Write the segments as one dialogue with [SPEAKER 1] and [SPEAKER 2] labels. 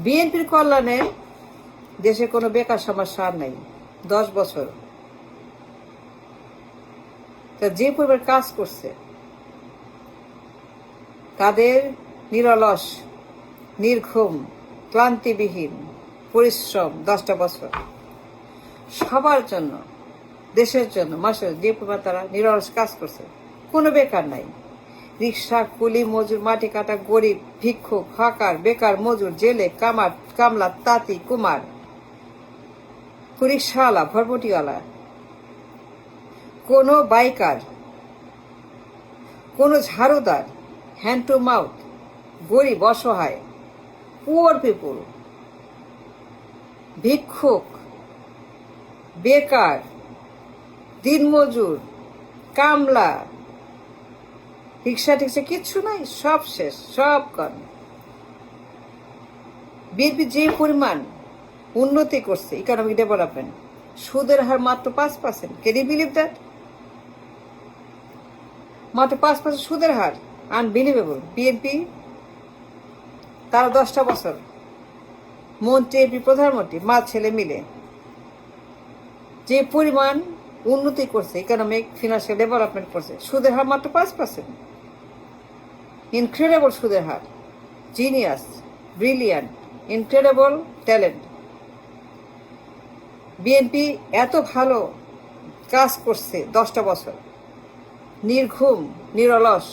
[SPEAKER 1] বিএনপির কল্যাণে দেশে কোনো বেকার সমস্যা আর নাই। 10 বছর তা যে পরিবার কাজ করছে তাদের নিরলস, নির্ঘুম, ক্লান্তিবিহীন পরিশ্রম 10টা বছর সবার জন্য, দেশের জন্য, মানুষের যে পরিবার তারা নিরলস কাজ করছে, কোনো বেকার নাই। রিক্সা, কুলি, মজুর, মাটি কাটা, গরিব, ভিক্ষুক, হকার, বেকার, মজুর, জেলে, কামার, কামলা, তাঁতি, কুমার, রিক্সাওয়ালা, ভরভটিওয়ালা, কোনো বাইকার, কোনো ঝাড়ুদার, হ্যান্ড টু মাউথ, গরিব, অসহায়, পুয়ার পিপুল, ভিক্ষুক, বেকার, দিনমজুর, কামলা, রিক্সা টিক্সা কিচ্ছু নাই, সব শেষ, সব কর। বিএনপি যে পরিমাণ উন্নতি করছে, ইকোনমিক ডেভেলপমেন্ট, সুদের হার মাত্র 5%। Can you believe that? মাত্র 5% সুদের হার, আনবিলিভেবল। বিএনপি তারা 10টা বছর মন্ত্রী, এমপি, প্রধানমন্ত্রী, মা ছেলে মিলে যে পরিমাণ উন্নতি করছে, ইকোনমিক ফিনান্সিয়াল ডেভেলপমেন্ট করছে, সুদের হার মাত্র 5%। ইনক্রেডিবল সুদের হার, genius, brilliant, incredible talent. BNP এত ভালো কাজ করছে 10টা বছর, নির্ঘুম, নিরলস,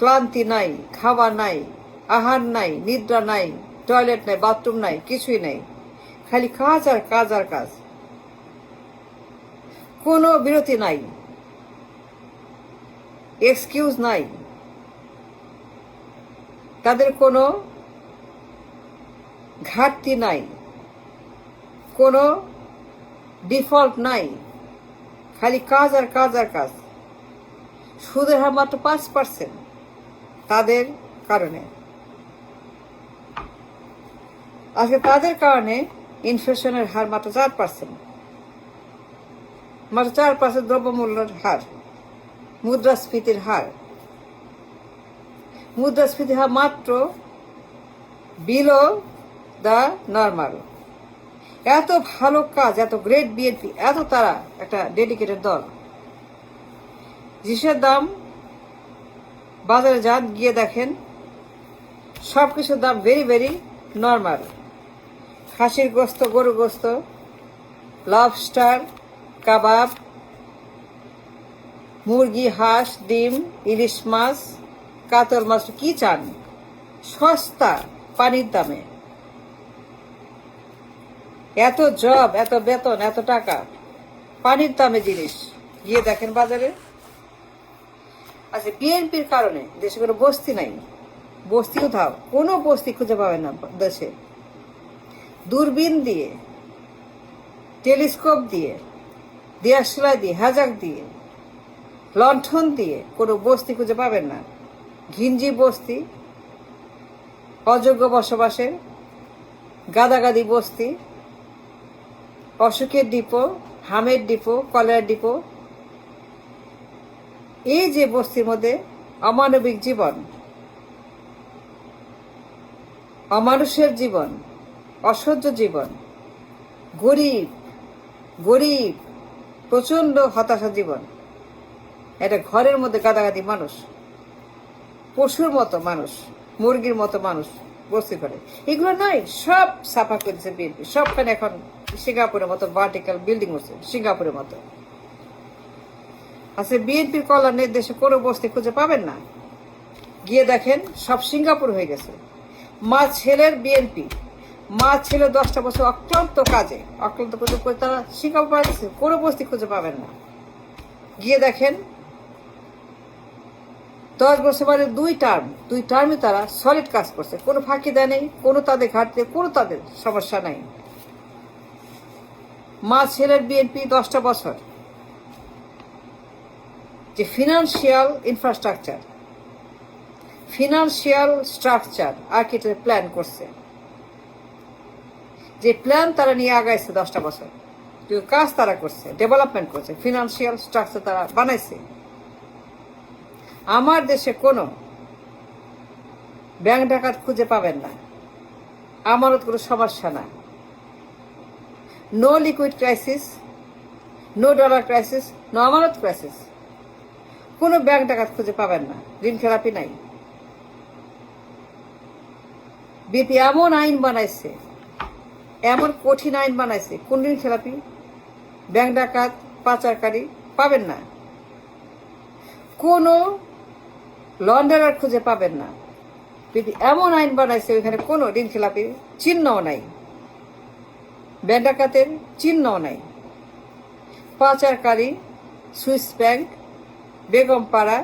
[SPEAKER 1] ক্লান্তি নাই, খাওয়া নাই, আহার নাই, নিদ্রা নাই, টয়লেট নাই, বাথরুম নাই, কিছুই নাই, খালি কাজ আর কাজ আর কাজ, কোনো বিরতি নাই, এক্সকিউজ নাই, তাদের কোনো ঘাটতি নাই, কোনো ডিফল্ট নাই, খালি কাজ আর কাজ আর কাজ। সুদের হার মাত্র 5% তাদের কারণে। আজকে তাদের কারণে ইনফ্লেশনের হার মাত্র 4%, মাত্র 4% দ্রব্যমূল্যের হার, মুদ্রাস্ফীতির হার, মুদ্রাস্ফীতির হার মাত্র বিলো দ্য নর্মাল। এত ভালো কাজ, এত গ্রেট বিএনপি, এত তারা একটা ডেডিকেটেড দল। জিনিসের দাম বাজারে যান, গিয়ে দেখেন সব কিছুর দাম ভেরি ভেরি নর্মাল। খাসির গোস্ত, গরু গোস্ত, লবস্টার, কাবাব, মুরগি, হাঁস, ডিম, ইলিশ মাছ, কাতল মাছ, কি চান? সস্তা, পানির দামে। এত জব, এত বেতন, এত টাকা, পানির দামে জিনিস, গিয়ে দেখেন বাজারে। আচ্ছা, বিএনপির কারণে দেশে কোনো বস্তি নাই, বস্তি কোথাও, কোনো বস্তি খুঁজে পাবেন না দেশে। দূরবীন দিয়ে, টেলিস্কোপ দিয়ে, দেশলাই দিয়ে, হ্যাজাক দিয়ে, লণ্ঠন দিয়ে কোনো বস্তি খুঁজে পাবেন না। ঘিঞ্জি বস্তি, অযোগ্য বসবাসের, গাদাগাদি বস্তি, অসুখের ডিপো, হামের ডিপো, কলেরার ডিপো, এই যে বস্তির মধ্যে অমানবিক জীবন, অমানুষের জীবন, অসহ্য জীবন, গরিব গরিব, প্রচন্ড হতাশা জীবন। এটা ঘরের মধ্যে গাদাগাদি মানুষ, পশুর মতো মানুষ, মুরগির মতো মানুষ বস্তি করে। এগুলো নাই, সব সাফা করেছে বিএনপি। সবখানে এখন সিঙ্গাপুরের মতো ভার্টিক্যাল বিল্ডিং হচ্ছে, সিঙ্গাপুরের মতো। আচ্ছা, বিএনপির কল্যাণে দেশে কোনো বস্তি খুঁজে পাবেন না, গিয়ে দেখেন সব সিঙ্গাপুর হয়ে গেছে। মা ছেলের বিএনপি, মা ছেলে 10টা বছর অক্লান্ত কাজে, অক্লান্ত করে তারা সিঙ্গাপুর পাচ্ছে, কোনো বস্তি খুঁজে পাবেন না। গিয়ে দেখেন 10 বছর মানে 2 টার্মে তারা সলিড কাজ করছে, কোনো ফাঁকি দেয় নেই, কোনো তাদের ঘাটতি, কোনো তাদের সমস্যা নাই। মা ছেলের বিএনপি 10টা বছর যে financial infrastructure, financial structure architect plan করছে, যে প্ল্যান তারা নিয়ে আগাইছে 10টা বছর, কাজ তারা করছে, ডেভেলপমেন্ট করছে, ফিনান্সিয়াল স্ট্রাকচার তারা বানাইছে। আমার দেশে কোনো ব্যাংক ডাকাত খুঁজে পাবেন না, আমানত কোনো সমস্যা না। No liquid crisis, no dollar crisis, no আমানত ক্রাইসিস। কোনো ব্যাংক ডাকাত খুঁজে পাবেন না, ঋণ খেলাপি নাই। বিপি এমন আইন বানাইছে, এমন কঠিন আইন বানাইছে, কোন ঋণ খেলাপি ব্যাংক ডাকাত পাচারকারী পাবেন না। কোনো লন্ডারার খুঁজে পাবেন না। বিপি এমন আইন বানাইছে ওইখানে কোনো ঋণ খেলাপি চিহ্নও নাই, ব্যাংক ডাকাতের চিহ্নও নাই। পাচারকারী, সুইস ব্যাংক, বেগমপাড়া,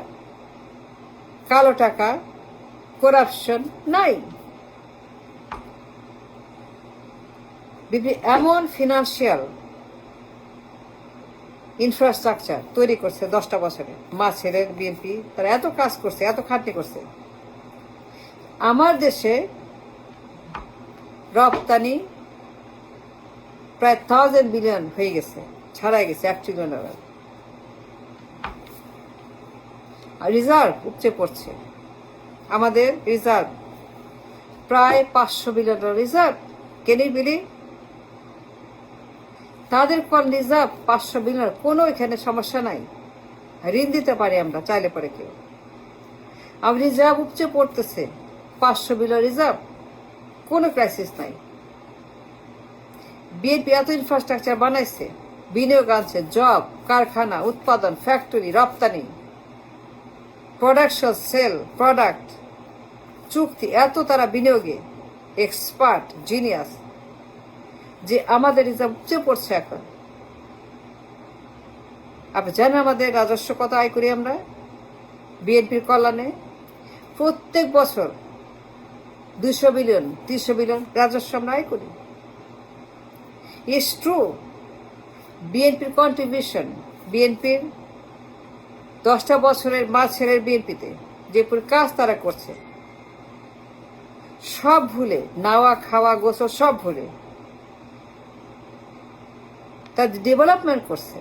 [SPEAKER 1] কালো টাকা, করাপশন নাই। বিপি এমন ফিনান্সিয়াল ইনফ্রাস্ট্রাকচার তৈরি করছে 10টা বছরে। মা ছেলের বিএনপি তারা এত কাজ করছে, এত খাটনি করছে। আমার দেশে রপ্তানি প্রায় 1000 বিলিয়ন হয়ে গেছে, ছাড়াই গেছে 1 ট্রিলিয়ন ডলার। রিজার্ভ উপচে পড়ছে, আমাদের রিজার্ভ প্রায় 500 বিলিয়ন ডলার রিজার্ভ। কেনি বিলি তাদের কোন রিজার্ভ 500 বিলিয়ন, কোনো এখানে সমস্যা নাই, ঋণ দিতে পারি আমরা চাইলে পরে কেউ। আমার রিজার্ভ উপচে পড়তেছে, 500 বিলিয়ন রিজার্ভ, কোনো ক্রাইসিস নাই। বিএনপি এত ইনফ্রাস্ট্রাকচার বানাইছে, বিনিয়োগ আনছে, জব, কারখানা, উৎপাদন, ফ্যাক্টরি, রপ্তানি, প্রোডাকশন, সেল, প্রোডাক্ট, চুক্তি, এত তারা বিনিয়োগে এক্সপার্ট, জিনিয়াস, যে আমাদের রিজার্ভ উপচে পড়ছে এখন। আপনি জানেন আমাদের রাজস্ব কত আয় করি আমরা বিএনপির কল্যাণে? প্রত্যেক বছর 200 বিলিয়ন 300 বিলিয়ন রাজস্ব আমরা আয় করি। It's true. বিএনপির কন্ট্রিবিউশন, বিএনপির 10টা বছরের মা ছেলের বিএনপিতে যে কাজ তারা করছে, সব ভুলে, নাওয়া খাওয়া গোসল সব ভুলে তার ডেভেলপমেন্ট করছে।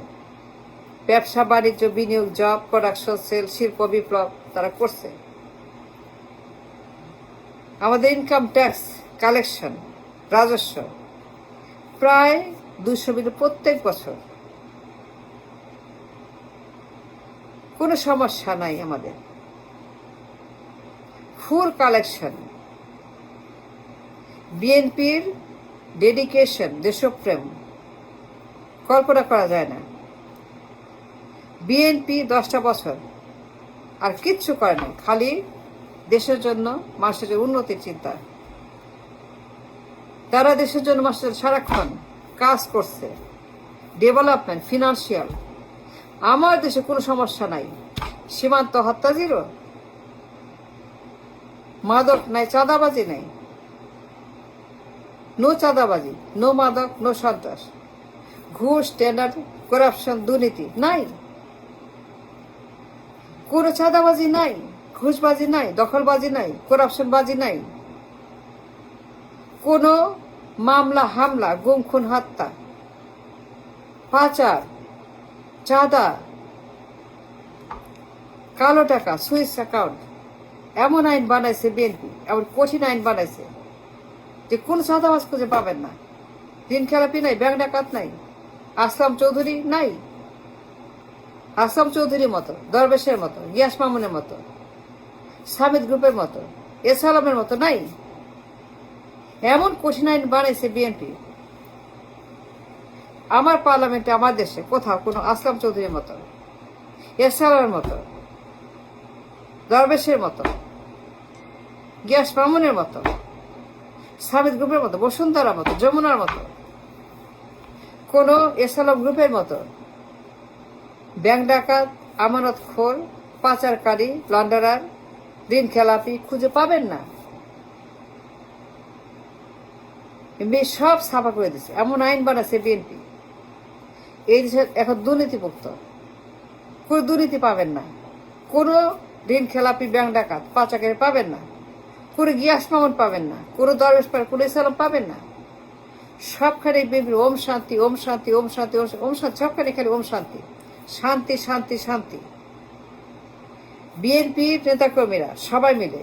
[SPEAKER 1] ব্যবসা বাণিজ্য, বিনিয়োগ, জব, প্রোডাকশন, সেল, শিল্প বিপ্লব তারা করছে। আমাদের ইনকাম ট্যাক্স কালেকশন, রাজস্ব প্রায় 200 বিলিয়ন প্রত্যেক বছর, কোনো সমস্যা নাই আমাদের। ফুল কালেকশন। বিএনপির ডেডিকেশন, দেশপ্রেম কল্পনা করা যায় না। বিএনপি 10টা বছর আর কিচ্ছু করে না, খালি দেশের জন্য, মানুষের জন্য উন্নতির চিন্তা। তারা দেশের জন্য, মানুষের সারাক্ষণ কাজ করছে, ডেভেলপমেন্ট, ফিনান্সিয়াল। আমার দেশে কোনো সমস্যা নাই, সীমান্ত হত্যা জিরো, মাদক নাই, চাঁদাবাজি নাই, নো চাঁদাবাজি, নো মাদক, নো সন্ত্রাস, ঘুষ, টেন্ডার, করাপশন, দুর্নীতি নাই, কোনো চাঁদাবাজি নাই, ঘুষবাজি নাই, দখলবাজি নাই, করাপশনবাজি নাই, কোনো মামলা হামলা, গুম খুন হত্যা, পাচার, চাঁদা, কালো টাকা, সুইস অ্যাকাউন্ট। এমন আইন বানাইছে বিএনপি, এমন কঠিন আইন বানাইছে যে কোন চাঁদাবাজ খুঁজে পাবেন না, ঋণ খেলাপি নাই, ব্যাংক ডাকাত নাই, আসলাম চৌধুরী নাই, আসলাম চৌধুরীর মতো, দরবেশের মতো, গিয়াস মামুনের মতো, সামিদ গ্রুপের মতো, এস আলমের মতো নাই। এমন কঠিন আইন বানাইছে বিএনপি। আমার পার্লামেন্টে, আমার দেশে কোথাও কোনো আসলাম চৌধুরীর মতো, এস আলমের মতো, দরবেশের মতো, গিয়াস মামুনের মতো, সামিদ গ্রুপের মতো, বসুন্ধরার মতো, যমুনার মতো, কোন এস আলম গ্রুপের মতো ব্যাংক ডাকাত, আমানত খোর, পাচারকারী, লন্ডারার, ঋণ খেলাপি খুঁজে পাবেন না। সব ছাপা করে দিচ্ছে, এমন আইন বানাচ্ছে বিএনপি। এই দেশে এখন দুর্নীতিমুক্ত, কোনো দুর্নীতি পাবেন না, কোনো ঋণ খেলাপি, ব্যাংক ডাকাত, পাচারকারী পাবেন না, কোনো গিয়াস মামুন পাবেন না, কোনো দরবেশ পাবেন, কোনো ইসলাম পাবেন না। সবখানে বিএনপির ওম শান্তি, ওম শান্তি, ওম শান্তি, ওম শান্তি, সবখানে খালি ওম শান্তি, শান্তি, শান্তি, শান্তি। বিএনপির নেতাকর্মীরা সবাই মিলে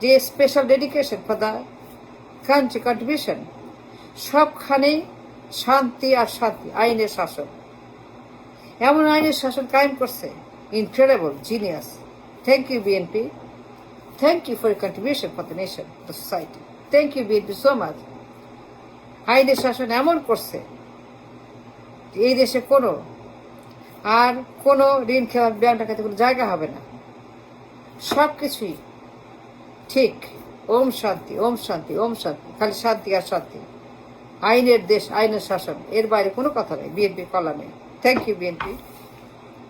[SPEAKER 1] যে special dedication for the country contribution, সবখানেই শান্তি আর শান্তি, আইনের শাসন। এমন আইনের শাসন কায়েম করছে, incredible, genius. Thank you BNP, thank you for your contribution for the nation, the society. Thank you BNP so much. আইনের শাসন এমন করছে এই দেশে কোনো ঋণ খেলার ব্যাংক ডাকাতে কোনো জায়গা হবে না। সবকিছুই ঠিক। ওম শান্তি, ওম শান্তি, ওম শান্তি, খালি শান্তি আর শান্তি। আইনের দেশ, আইনের শাসন, এর বাইরে কোনো কথা নেই বিএনপির কলামে। Thank you BNP.